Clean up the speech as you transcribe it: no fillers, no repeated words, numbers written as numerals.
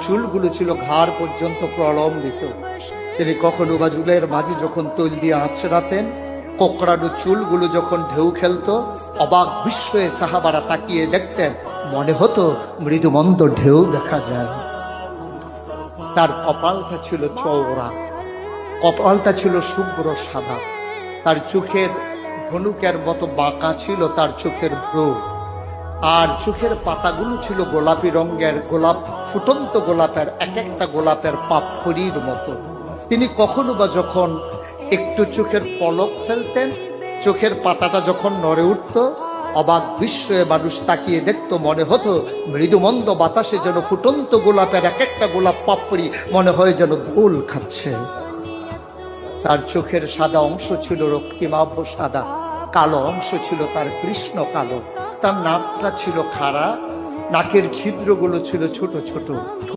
চুলগুলো ছিল ঘাড় পর্যন্ত প্রলম্বিত। তিনি কখনো বা চুলের মাঝে যখন তৈল দিয়ে আঁচড়াতেন, কোকড়ানো চুলগুলো যখন ঢেউ খেলতো, অবাক বিস্ময়ে সাহাবারা তাকিয়ে দেখতেন, মনে হতো মৃদুমন্দ ঢেউ দেখা যায়। তার কপালটা ছিল চওড়া, কপালটা ছিল শুভ্র সাদা, তার চোখের ধনুকের মতো বাঁকা ছিল তার চোখের ব্রু, আর চোখের পাতাগুলো ছিল গোলাপি রঙের, গোলাপ ফুটন্ত গোলাপের, এক একটা গোলাপের পাপড়ির মতো। তিনি কখনো বা যখন একটু চোখের পলক ফেলতেন, চোখের পাতাটা যখন নড়ে উঠত, অবাক বিস্ময়ে মানুষ তাকিয়ে দেখতো, মনে হতো মৃদুমন্দ বাতাসে যেন ফুটন্ত গোলাপের এক একটা গোলাপ পাপড়ি মনে হয় যেন দোল খাচ্ছে। তার চোখের সাদা অংশ ছিল রক্তিমাভ সাদা, কালো অংশ ছিল তার কৃষ্ণ কালো। তার নাকটা ছিল খাড়া, নাকের ছিদ্রগুলো ছিল ছোট ছোট।